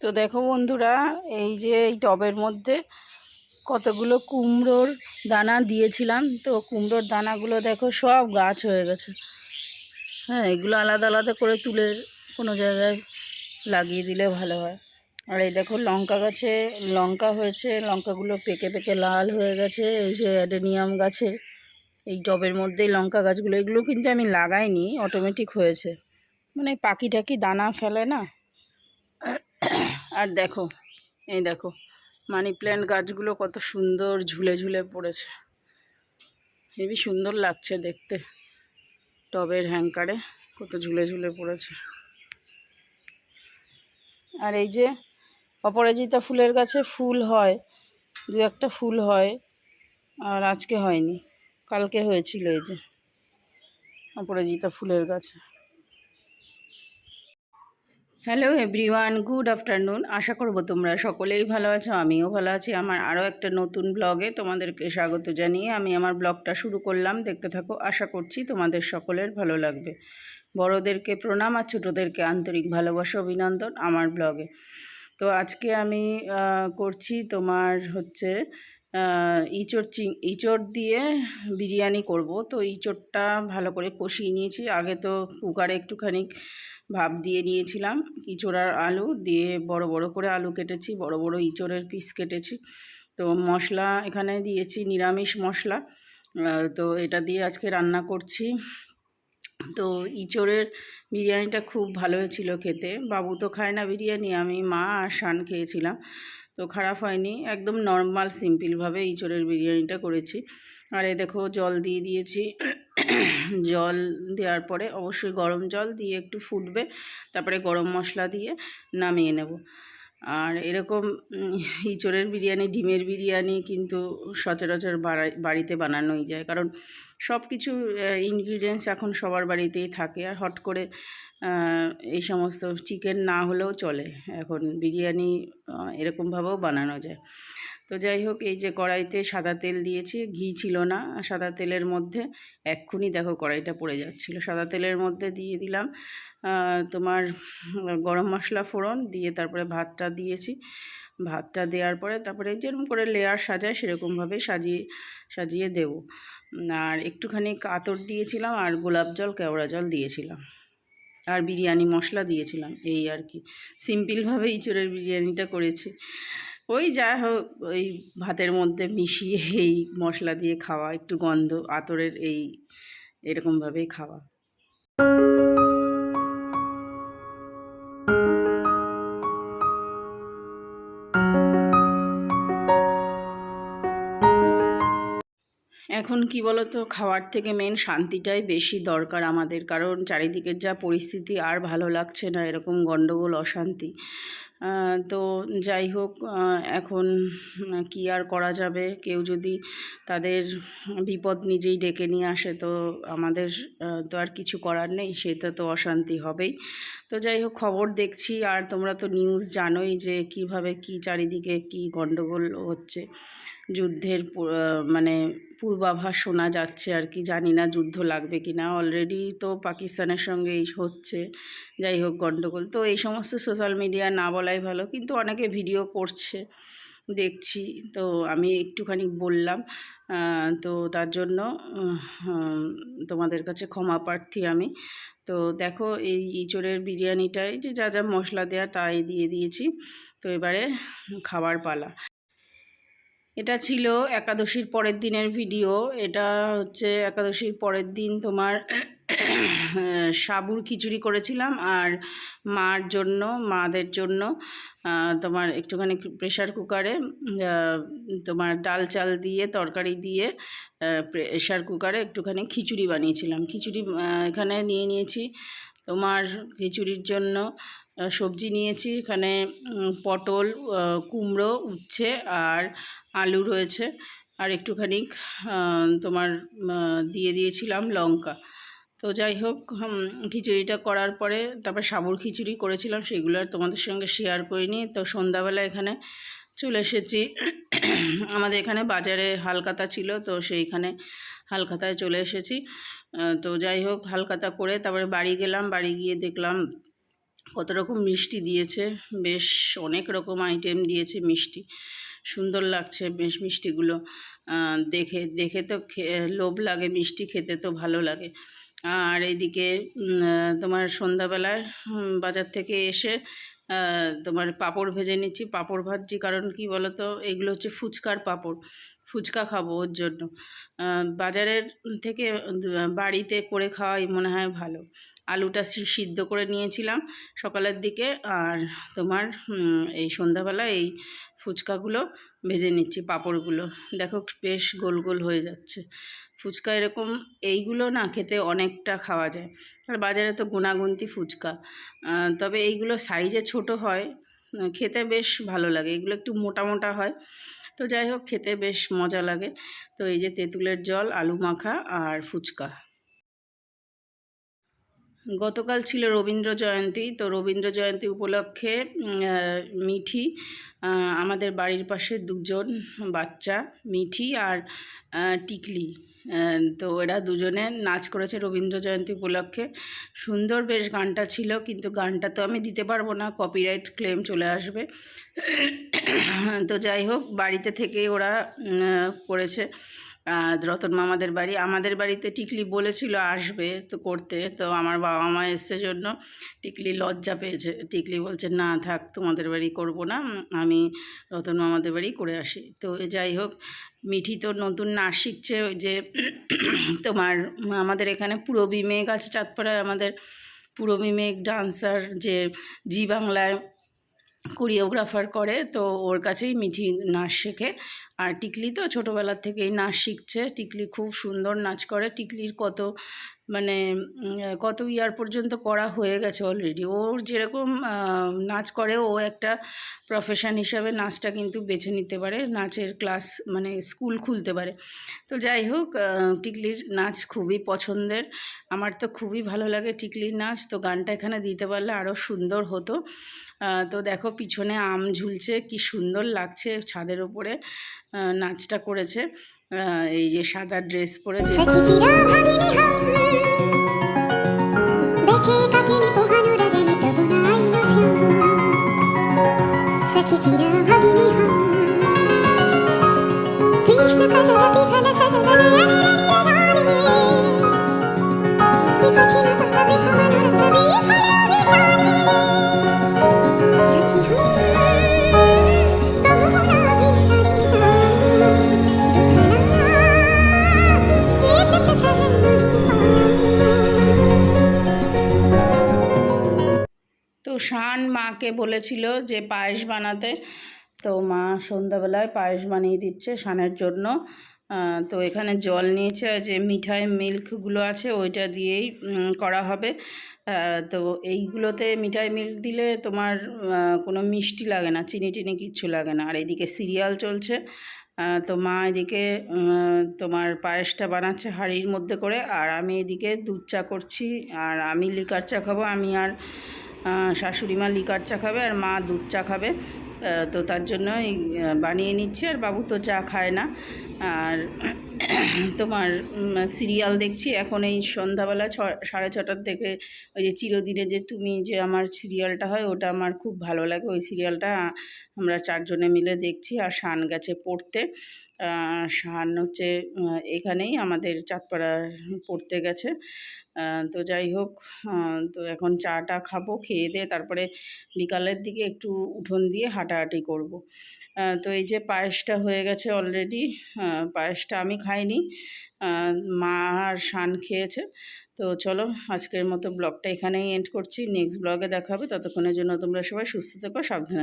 তো দেখো বন্ধুরা, এই যে এই টবের মধ্যে কতগুলো কুমড়োর দানা দিয়েছিলাম। তো কুমড়োর দানাগুলো দেখো সব গাছ হয়ে গেছে। হ্যাঁ, এগুলো আলাদা আলাদা করে তুলে কোনো জায়গায় লাগিয়ে দিলে ভালো হয়। আর এই দেখো লঙ্কা গাছে লঙ্কা হয়েছে, লঙ্কাগুলো পেকে পেকে লাল হয়ে গেছে। এই যে অ্যাডেনিয়াম গাছে এই টবের মধ্যেই লঙ্কা গাছগুলো, এগুলো কিন্তু আমি লাগাইনি, অটোমেটিক হয়েছে। মানে পাখি টাকি দানা ফেলে না। আর দেখো, এই দেখো মানি প্ল্যান্ট গাছগুলো কত সুন্দর ঝুলে ঝুলে পড়েছে, হেবি সুন্দর লাগছে দেখতে। টবের হ্যাঙ্কারে কত ঝুলে ঝুলে পড়েছে। আর এই যে অপরাজিতা ফুলের গাছে ফুল হয়, দু একটা ফুল হয়, আর আজকে হয়নি, কালকে হয়েছিল এই যে অপরাজিতা ফুলের গাছে। Hello everyone, good afternoon. আশা করব তোমরা সকলেই ভালো আছো, আমিও ভালো আছি। আমার আরও একটা নতুন ব্লগে তোমাদেরকে স্বাগত জানিয়ে আমি আমার ব্লগটা শুরু করলাম। দেখতে থাকো, আশা করছি তোমাদের সকলের ভালো লাগবে। বড়োদেরকে প্রণাম আর ছোটোদেরকে আন্তরিক ভালোবাসা অভিনন্দন আমার ব্লগে। তো আজকে আমি করছি তোমার হচ্ছে ইঁচড় দিয়ে বিরিয়ানি করব। তো ইঁচড়টা ভালো করে কষিয়ে নিয়েছি। আগে তো কুকারে একটুখানি ভাপ দিয়ে নিয়েছিলাম। ইঁচড় আর আলু দিয়ে বড় বড় করে আলু কেটেছি, বড় বড় ইঁচড়ের পিস কেটেছি। তো মশলা এখানে দিয়েছি নিরামিষ মশলা। তো এটা দিয়ে আজকে রান্না করছি। তো ইঁচড়ের বিরিয়ানিটা খুব ভালো হয়েছিল খেতে। বাবু তো খায় না বিরিয়ানি, আমি, মা আর শান খেয়েছিলাম। তো খারাপ হয়নি, একদম নর্মাল সিম্পলভাবে ইঁচড়ের বিরিয়ানিটা করেছি। আর এই দেখো জল দিয়ে দিয়েছি। জল দেওয়ার পরে অবশ্যই গরম জল দিয়ে একটু ফুটবে, তারপরে গরম মশলা দিয়ে নামিয়ে নেব। আর এরকম ইঁচড়ের বিরিয়ানি, ডিমের বিরিয়ানি কিন্তু সচরাচর বাড়িতে বানানোই যায়, কারণ সব কিছু ইনগ্রিডিয়েন্টস এখন সবার বাড়িতেই থাকে। আর হট করে এই সমস্ত চিকেন না হলেও চলে, এখন বিরিয়ানি এরকমভাবেও বানানো যায়। তো যাই হোক, এই যে কড়াইতে সাদা তেল দিয়েছি, ঘি ছিল না। সাদা তেলের মধ্যে এক্ষুনি দেখো কড়াইটা পড়ে যাচ্ছিলো। সাদা তেলের মধ্যে দিয়ে দিলাম তোমার গরম মশলা ফোড়ন দিয়ে, তারপরে ভাতটা দিয়েছি। ভাতটা দেওয়ার পরে তারপরে যেরকম করে লেয়ার সাজায় সেরকমভাবে সাজিয়ে সাজিয়ে দেবো। আর একটুখানি আতর দিয়েছিলাম, আর গোলাপ জল, কেওড়া জল দিয়েছিলাম, আর বিরিয়ানি মশলা দিয়েছিলাম। এই আর কি সিম্পলভাবে ইঁচড়ের বিরিয়ানিটা করেছি। ওই যা হোক, ওই ভাতের মধ্যে মিশিয়ে এই মশলা দিয়ে খাওয়া, একটু গন্ধ আতরের, এই এরকমভাবেই খাওয়া। এখন কি বলো তো, খাওয়ার থেকে মেন শান্তিটাই বেশি দরকার আমাদের, কারণ চারিদিকের যা পরিস্থিতি আর ভালো লাগছে না, এরকম গণ্ডগোল অশান্তি। তো যাই হোক, এখন কি আর করা যাবে, কেউ যদি তাদের বিপদ নিজেই ডেকে নিয়ে আসে, তো আমাদের তো আর কিছু করার নেই, সেটা তো অশান্তি হবেই। তো যাই হোক, খবর দেখছি, আর তোমরা তো নিউজ জানোই যে কিভাবে কি চারিদিকে কি গণ্ডগোল হচ্ছে। যুদ্ধের মানে পূর্বাভাস শোনা যাচ্ছে আর কি, জানি না যুদ্ধ লাগবে কি না। অলরেডি তো পাকিস্তানের সঙ্গে এই হচ্ছে। যাই হোক, গণ্ডগোল তো এই সমস্ত সোশ্যাল মিডিয়া না বলাই ভালো, কিন্তু অনেকে ভিডিও করছে দেখছি, তো আমি একটুখানি বললাম। তো তার জন্য তোমাদের কাছে ক্ষমা প্রার্থী আমি। তো দেখো, এই ইঁচড়ের বিরিয়ানিটাই যে যা যা মশলা দেওয়া তাই দিয়ে দিয়েছি। তো এবারে খাবার পালা। এটা ছিল একাদশীর পরের দিনের ভিডিও। এটা হচ্ছে একাদশীর পরের দিন তোমার সাবুর খিচুড়ি করেছিলাম, আর মাদের জন্য তোমার একটুখানি প্রেশার কুকারে তোমার ডাল চাল দিয়ে তরকারি দিয়ে প্রেশার কুকারে একটুখানি খিচুড়ি বানিয়েছিলাম। খিচুড়ি এখানে নিয়ে নিয়েছি তোমার খিচুড়ির জন্য সবজি নিয়েছি এখানে পটল, কুমড়ো, উচ্ছে আর আলু রয়েছে, আর একটুখানি তোমার দিয়ে দিয়েছিলাম লঙ্কা। তো যাই হোক, খিচুড়িটা করার পরে তারপর সাবুর খিচুড়ি করেছিলাম, সেগুলো আর তোমাদের সঙ্গে শেয়ার করিনি। তো সন্ধ্যাবেলা এখানে চলে এসেছি। আমাদের এখানে বাজারে হালখাতা ছিল, তো সেইখানে হালখাতায় চলে এসেছি। তো যাই হোক, হালখাতা করে তারপরে বাড়ি গেলাম। বাড়ি গিয়ে দেখলাম কত রকম মিষ্টি দিয়েছে, বেশ অনেক রকম আইটেম দিয়েছে মিষ্টি, সুন্দর লাগছে বেশ মিষ্টিগুলো। দেখে দেখে তো লোভ লাগে, মিষ্টি খেতে তো ভালো লাগে। আর এইদিকে তোমার সন্ধ্যাবেলায় বাজার থেকে এসে তোমার পাঁপড় ভেজে নিচ্ছি, পাঁপড় ভাজছি। কারণ কি বলো তো, এগুলো হচ্ছে ফুচকার পাঁপড়, ফুচকা খাবো ওর জন্য। বাজারের থেকে বাড়িতে করে খাওয়াই মনে হয় ভালো। আলুটা সিদ্ধ করে নিয়েছিলাম সকালের দিকে, আর তোমার এই সন্ধ্যাবেলা এই ফুচকাগুলো ভেজে নিচ্ছি, পাঁপড়গুলো দেখো বেশ গোল গোল হয়ে যাচ্ছে। ফুচকা এরকম এইগুলো না খেতে অনেকটা খাওয়া যায়, আর বাজারে তো গুণাগুন্তি ফুচকা, তবে এইগুলো সাইজে ছোট হয়, খেতে বেশ ভালো লাগে। এগুলো একটু মোটা মোটা হয়, তো যাই হোক খেতে বেশ মজা লাগে। তো এই যে তেঁতুলের জল, আলু মাখা আর ফুচকা। গতকাল ছিল রবীন্দ্র জয়ন্তী, তো রবীন্দ্র জয়ন্তী উপলক্ষে মিঠি, আমাদের বাড়ির পাশে দুজন বাচ্চা, মিঠি আর টিকলি, তো এরা দুজনে নাচ করেছে রবীন্দ্র জয়ন্তী উপলক্ষে। সুন্দর বেশ গানটা ছিল, কিন্তু গানটা তো আমি দিতে পারবো না, কপিরাইট ক্লেম চলে আসবে। তো যাই হোক বাড়িতে থেকেই ওরা করেছে। রতন মামাদের বাড়ি, আমাদের বাড়িতে টিকলি বলেছিল আসবে তো করতে, তো আমার বাবা মা এসছে জন্য টিকলি লজ্জা পেয়েছে। টিকলি বলছে না থাক, তোমাদের বাড়ি করব না, আমি রতন মামাদের বাড়ি করে আসি। তো যাই হোক মিঠি তো নতুন নাচ শিখছে, ওই যে তোমার আমাদের এখানে পূরবী মেঘ আছে চাঁদপাড়ায়, আমাদের পূরবী মেঘ ডান্সার, যে জি বাংলায় কোরিওগ্রাফার করে, তো ওর কাছেই মিঠি নাচ শেখে। আর টিকলি তো ছোটোবেলার থেকেই নাচ শিখছে। টিকলি খুব সুন্দর নাচ করে, টিকলির কত মানে কত ইয়ার পর্যন্ত করা হয়ে গেছে অলরেডি। ওর যেরকম নাচ করে, ও একটা প্রফেশন হিসাবে নাচটা কিন্তু বেছে নিতে পারে, নাচের ক্লাস মানে স্কুল খুলতে পারে। তো যাই হোক টিকলির নাচ খুবই পছন্দের, আমার তো খুবই ভালো লাগে টিকলির নাচ। তো গানটা এখানে দিতে পারলে আরও সুন্দর হতো। তো দেখো পিছনে আম ঝুলছে, কি সুন্দর লাগছে, ছাদের ওপরে নাচটা করেছে। এই যে সাদা ড্রেস পরে, যে তো শান মাকে বলেছিল যে পায়েস বানাতে, তো মা সন্ধ্যাবেলায় পায়েস বানিয়ে দিচ্ছে শানের জন্য। তো এখানে জল নিয়েছে, যে মিঠাই মিল্কগুলো আছে ওইটা দিয়েই করা হবে। তো এইগুলোতে মিঠাই মিল্ক দিলে তোমার কোনো মিষ্টি লাগে না, চিনি টিনি কিচ্ছু লাগে না। আর এদিকে সিরিয়াল চলছে, তো মা এদিকে তোমার পায়েসটা বানাচ্ছে হাঁড়ির মধ্যে করে, আর আমি এদিকে দুধ চা করছি। আর আমি লিকার চা খাবো, আমি আর শাশুড়ি মা লিকার চা খাবে, আর মা দুধ চা খাবে। তো তার জন্য বানিয়ে নিচ্ছে, আর বাবু তো চা খায় না। আর তোমার সিরিয়াল দেখছি এখন এই সন্ধ্যাবেলা 6:30টার থেকে, ওই যে চিরদিনে যে তুমি, যে আমার সিরিয়ালটা হয়, ওটা আমার খুব ভালো লাগে। ওই সিরিয়ালটা আমরা 4 জনে মিলে দেখছি। আর শান গেছে পড়তে, শান হচ্ছে এখানেই আমাদের চাঁদপাড়া পড়তে গেছে। তো যাই হোক তো এখন চাটা খাবো, খেয়ে দিয়ে তারপরে বিকালের দিকে একটু উঠোন দিয়ে হাঁটাহাঁটি করব। তো এই যে পায়েসটা হয়ে গেছে অলরেডি, পায়েসটা আমি খাইনি, মা আর শান খেয়েছে। তো চলো আজকের মতো ব্লগটা এখানেই এন্ড করছি, নেক্সট ব্লগে দেখা হবে। ততক্ষণের জন্য তোমরা সবাই সুস্থ থেকো, সাবধানে।